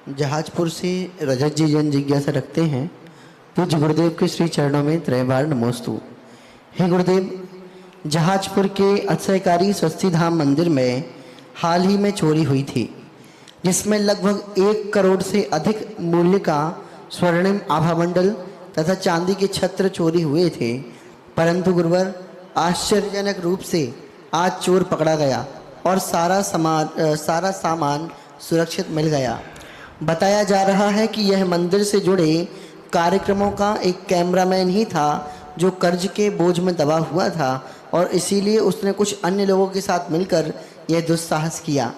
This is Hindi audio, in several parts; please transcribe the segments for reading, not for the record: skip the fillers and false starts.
जहाजपुर से रजत जी जन जिज्ञासा रखते हैं, पूज्य गुरुदेव के श्री चरणों में त्रयबार नमोस्तु। हे गुरुदेव, जहाजपुर के अक्षयकारी स्वस्ति धाम मंदिर में हाल ही में चोरी हुई थी, जिसमें लगभग 1 करोड़ से अधिक मूल्य का स्वर्णिम आभामंडल तथा चांदी के छत्र चोरी हुए थे। परंतु गुरुवर, आश्चर्यजनक रूप से आज चोर पकड़ा गया और सारा सामान सुरक्षित मिल गया। बताया जा रहा है कि यह मंदिर से जुड़े कार्यक्रमों का एक कैमरामैन ही था जो कर्ज के बोझ में दबा हुआ था और इसीलिए उसने कुछ अन्य लोगों के साथ मिलकर यह दुस्साहस किया।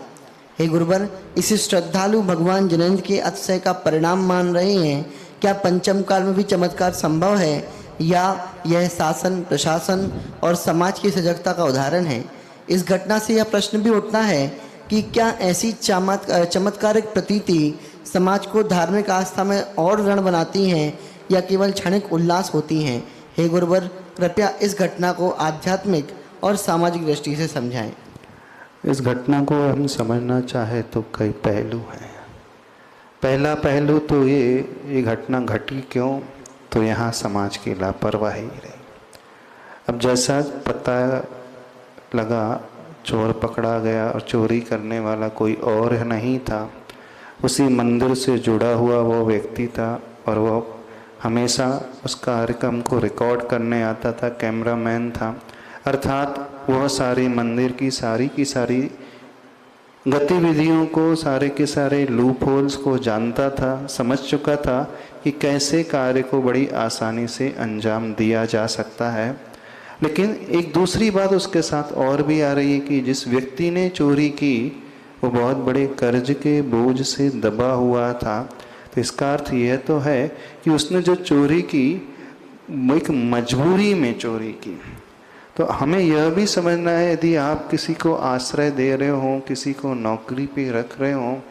हे गुरुवर, इस श्रद्धालु भगवान जिनेंद्र के अतिशय का परिणाम मान रहे हैं। क्या पंचम काल में भी चमत्कार संभव है या यह शासन, प्रशासन और समाज की सजगता का उदाहरण है? इस घटना से यह प्रश्न भी उठता है कि क्या ऐसी चमत्कारिक प्रतीति समाज को धार्मिक आस्था में और ऋण बनाती हैं या केवल क्षणिक उल्लास होती हैं? हे गुरुवर, कृपया इस घटना को आध्यात्मिक और सामाजिक दृष्टि से समझाएं। इस घटना को हम समझना चाहे तो कई पहलू हैं। पहला पहलू तो ये घटना घटी क्यों, तो यहाँ समाज की लापरवाही रही। अब जैसा पता लगा, चोर पकड़ा गया और चोरी करने वाला कोई और नहीं था, उसी मंदिर से जुड़ा हुआ वो व्यक्ति था और वो हमेशा उस कार्यक्रम को रिकॉर्ड करने आता था, कैमरामैन था। अर्थात वह सारी मंदिर की सारी गतिविधियों को, सारे के सारे लूप होल्स को जानता था, समझ चुका था कि कैसे कार्य को बड़ी आसानी से अंजाम दिया जा सकता है। लेकिन एक दूसरी बात उसके साथ और भी आ रही है कि जिस व्यक्ति ने चोरी की वो बहुत बड़े कर्ज के बोझ से दबा हुआ था। तो इसका अर्थ यह तो है कि उसने जो चोरी की एक मजबूरी में चोरी की। तो हमें यह भी समझना है, यदि आप किसी को आश्रय दे रहे हो, किसी को नौकरी पे रख रहे हो,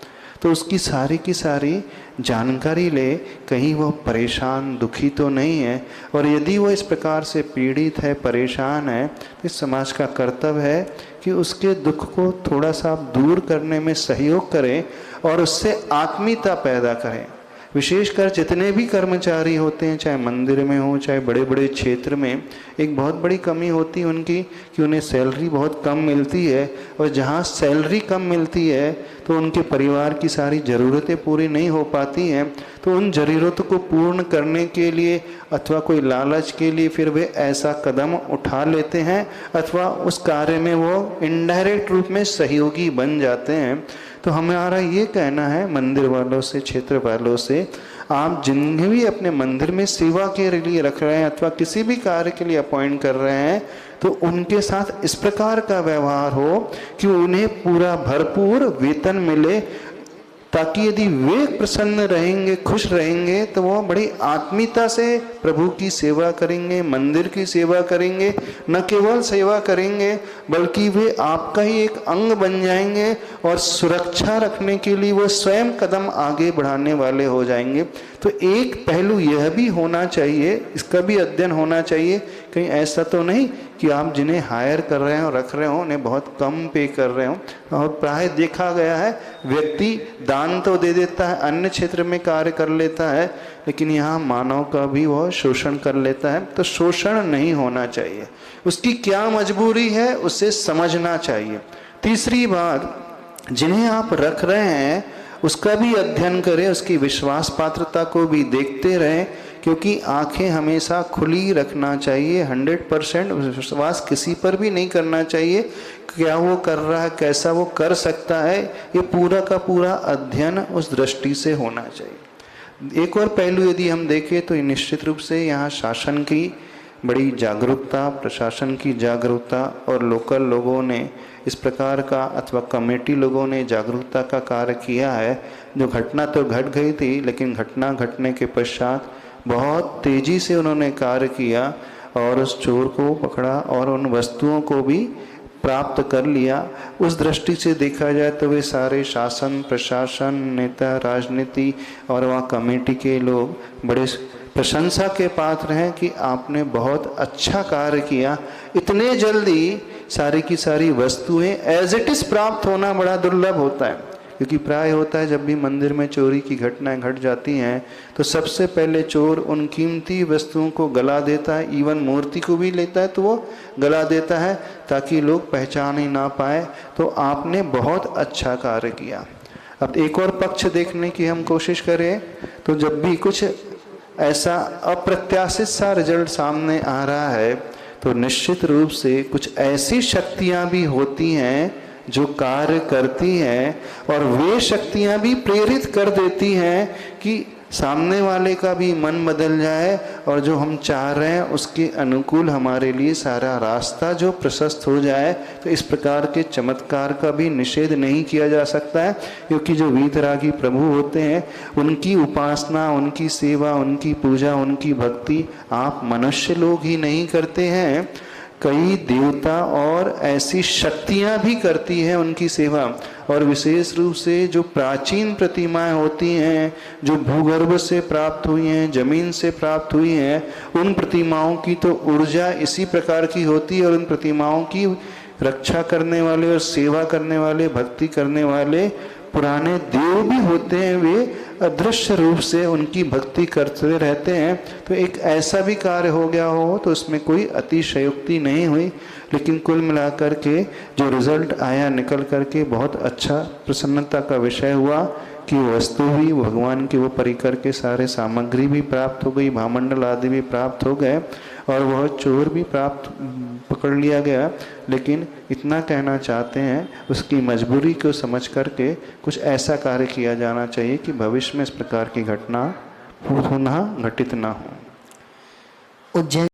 तो उसकी सारी की सारी जानकारी ले, कहीं वो परेशान, दुखी तो नहीं है। और यदि वो इस प्रकार से पीड़ित है, परेशान है, तो इस समाज का कर्तव्य है कि उसके दुख को थोड़ा सा दूर करने में सहयोग करें और उससे आत्मीयता पैदा करें। विशेषकर जितने भी कर्मचारी होते हैं, चाहे मंदिर में हो, चाहे बड़े बड़े क्षेत्र में, एक बहुत बड़ी कमी होती है उनकी कि उन्हें सैलरी बहुत कम मिलती है। और जहाँ सैलरी कम मिलती है तो उनके परिवार की सारी ज़रूरतें पूरी नहीं हो पाती हैं। तो उन ज़रूरतों को पूर्ण करने के लिए अथवा कोई लालच के लिए फिर वे ऐसा कदम उठा लेते हैं अथवा उस कार्य में वो इनडायरेक्ट रूप में सहयोगी बन जाते हैं। तो हमारा ये कहना है मंदिर वालों से, क्षेत्र वालों से, आप जिन्हें भी अपने मंदिर में सेवा के लिए रख रहे हैं अथवा किसी भी कार्य के लिए अपॉइंट कर रहे हैं, तो उनके साथ इस प्रकार का व्यवहार हो कि उन्हें पूरा भरपूर वेतन मिले, ताकि यदि वे प्रसन्न रहेंगे, खुश रहेंगे, तो वो बड़ी आत्मीयता से प्रभु की सेवा करेंगे, मंदिर की सेवा करेंगे। न केवल सेवा करेंगे बल्कि वे आपका ही एक अंग बन जाएंगे और सुरक्षा रखने के लिए वो स्वयं कदम आगे बढ़ाने वाले हो जाएंगे। तो एक पहलू यह भी होना चाहिए, इसका भी अध्ययन होना चाहिए, कहीं ऐसा तो नहीं कि आप जिन्हें हायर कर रहे हो, रख रहे हो, उन्हें बहुत कम पे कर रहे हो। और प्राय देखा गया है, व्यक्ति दान तो दे देता है, अन्य क्षेत्र में कार्य कर लेता है, लेकिन यहाँ मानव का भी वह शोषण कर लेता है। तो शोषण नहीं होना चाहिए, उसकी क्या मजबूरी है उसे समझना चाहिए। तीसरी बात, जिन्हें आप रख रहे हैं उसका भी अध्ययन करें, उसकी विश्वास पात्रता को भी देखते रहें, क्योंकि आंखें हमेशा खुली रखना चाहिए। 100% विश्वास किसी पर भी नहीं करना चाहिए। क्या वो कर रहा है, कैसा वो कर सकता है, ये पूरा का पूरा अध्ययन उस दृष्टि से होना चाहिए। एक और पहलू यदि हम देखें तो निश्चित रूप से यहाँ शासन की बड़ी जागरूकता, प्रशासन की जागरूकता और लोकल लोगों ने इस प्रकार का अथवा कमेटी लोगों ने जागरूकता का कार्य किया है। जो घटना तो घट गई थी, लेकिन घटना घटने के पश्चात बहुत तेज़ी से उन्होंने कार्य किया और उस चोर को पकड़ा और उन वस्तुओं को भी प्राप्त कर लिया। उस दृष्टि से देखा जाए तो वे सारे शासन, प्रशासन, नेता, राजनीति और वहाँ कमेटी के लोग बड़े प्रशंसा के पात्र हैं कि आपने बहुत अच्छा कार्य किया। इतने जल्दी सारी की सारी वस्तुएं एज इट इज प्राप्त होना बड़ा दुर्लभ होता है। क्योंकि प्राय होता है जब भी मंदिर में चोरी की घटनाएं घट जाती हैं तो सबसे पहले चोर उन कीमती वस्तुओं को गला देता है, इवन मूर्ति को भी लेता है तो वो गला देता है ताकि लोग पहचान ही ना पाए। तो आपने बहुत अच्छा कार्य किया। अब एक और पक्ष देखने की हम कोशिश करें तो जब भी कुछ ऐसा अप्रत्याशित सा रिजल्ट सामने आ रहा है तो निश्चित रूप से कुछ ऐसी शक्तियां भी होती हैं जो कार्य करती हैं और वे शक्तियां भी प्रेरित कर देती हैं कि सामने वाले का भी मन बदल जाए और जो हम चाह रहे हैं उसके अनुकूल हमारे लिए सारा रास्ता जो प्रशस्त हो जाए। तो इस प्रकार के चमत्कार का भी निषेध नहीं किया जा सकता है, क्योंकि जो वीतरागी प्रभु होते हैं उनकी उपासना, उनकी सेवा, उनकी पूजा, उनकी भक्ति आप मनुष्य लोग ही नहीं करते हैं, कई देवता और ऐसी शक्तियां भी करती हैं उनकी सेवा। और विशेष रूप से जो प्राचीन प्रतिमाएं होती हैं जो भूगर्भ से प्राप्त हुई हैं, जमीन से प्राप्त हुई हैं, उन प्रतिमाओं की तो ऊर्जा इसी प्रकार की होती है और उन प्रतिमाओं की रक्षा करने वाले और सेवा करने वाले, भक्ति करने वाले पुराने देव भी होते हैं, वे अदृश्य रूप से उनकी भक्ति करते रहते हैं। तो एक ऐसा भी कार्य हो गया हो तो उसमें कोई अतिशयोक्ति नहीं हुई, लेकिन कुल मिलाकर के जो रिजल्ट आया निकल करके बहुत अच्छा प्रसन्नता का विषय हुआ कि वस्तु भी भगवान की वो परिकर के सारे सामग्री भी प्राप्त हो गई, भामंडल आदि भी प्राप्त हो गए और वह चोर भी पकड़ लिया गया। लेकिन इतना कहना चाहते हैं उसकी मजबूरी को समझ करके कुछ ऐसा कार्य किया जाना चाहिए कि भविष्य में इस प्रकार की घटना पुनः घटित ना हो। उज्जैन